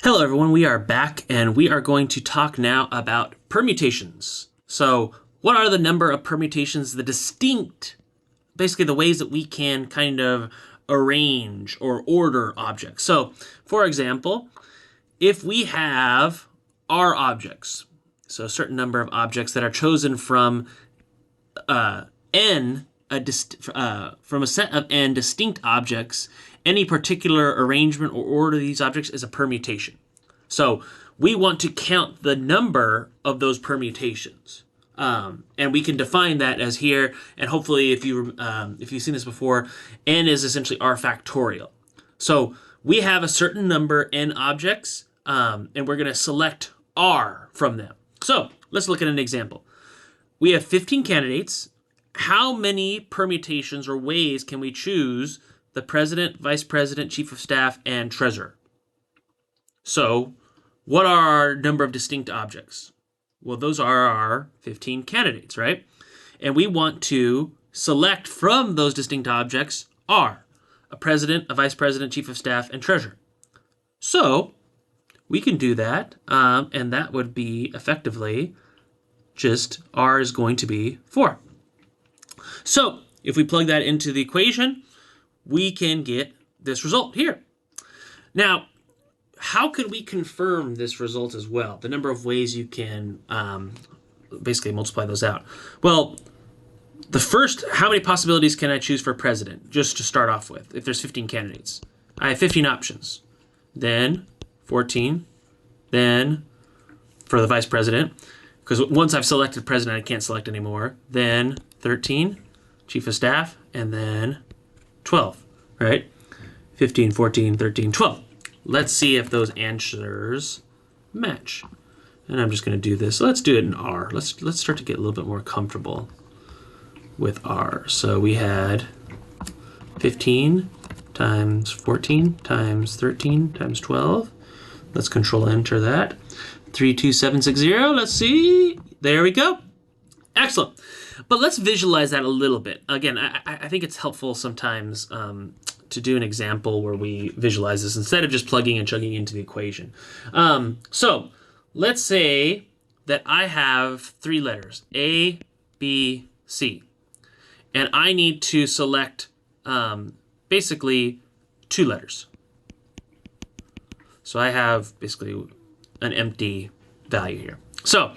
Hello everyone, we are back and we are going to talk now about permutations. So what are the number of permutations, basically the ways that we can kind of arrange or order objects. So for example, if we have R objects, so a certain number of objects that are chosen from from a set of n distinct objects, any particular arrangement or order of these objects is a permutation. So we want to count the number of those permutations. And we can define that as here, and hopefully if you've seen this before, n is essentially r factorial. So we have a certain number n objects, and we're going to select r from them. So let's look at an example. We have 15 candidates. How many permutations or ways can we choose the president, vice president, chief of staff, and treasurer? So what are our number of distinct objects? Well, those are our 15 candidates, right? And we want to select from those distinct objects R, a president, a vice president, chief of staff, and treasurer. So we can do that, and that would be effectively just R is going to be 4. So if we plug that into the equation, we can get this result here. Now, how could we confirm this result as well? The number of ways you can basically multiply those out. Well, the first, how many possibilities can I choose for president? Just to start off with, if there's 15 candidates. I have 15 options. Then 14. Then for the vice president, because once I've selected president, I can't select anymore. Then 13, chief of staff, and then 12, right? 15, 14, 13, 12. Let's see if those answers match. And I'm just going to do this. Let's do it in R. Let's start to get a little bit more comfortable with R. So we had 15 times 14 times 13 times 12. Let's control enter that. 32760. Let's see. There we go. Excellent. But let's visualize that a little bit. Again, I think it's helpful sometimes to do an example where we visualize this instead of just plugging and chugging into the equation. So let's say that I have 3 letters, A, B, C. And I need to select basically 2 letters. So I have basically an empty value here. So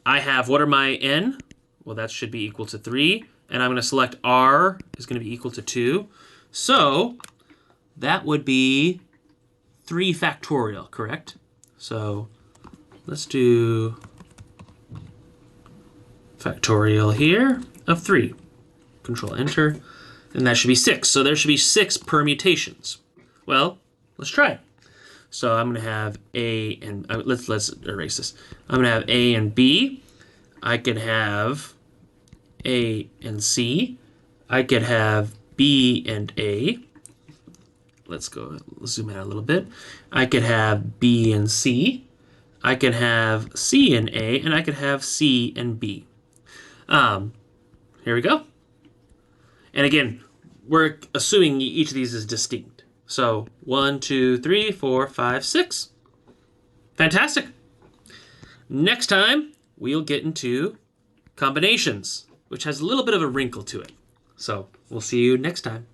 I have, what are my n? Well, that should be equal to 3. And I'm going to select R is going to be equal to 2. So that would be 3 factorial, correct? So let's do factorial here of 3. Control enter. And that should be 6. So there should be 6 permutations. Well, let's try it. So I'm going to have A and let's erase this. I'm going to have A and B. I could have A and C. I could have B and A. Let's zoom out a little bit. I could have B and C. I could have C and A, and I could have C and B. Here we go. And again, we're assuming each of these is distinct. So 1, 2, 3, 4, 5, 6. Fantastic. Next time, we'll get into combinations, which has a little bit of a wrinkle to it. So we'll see you next time.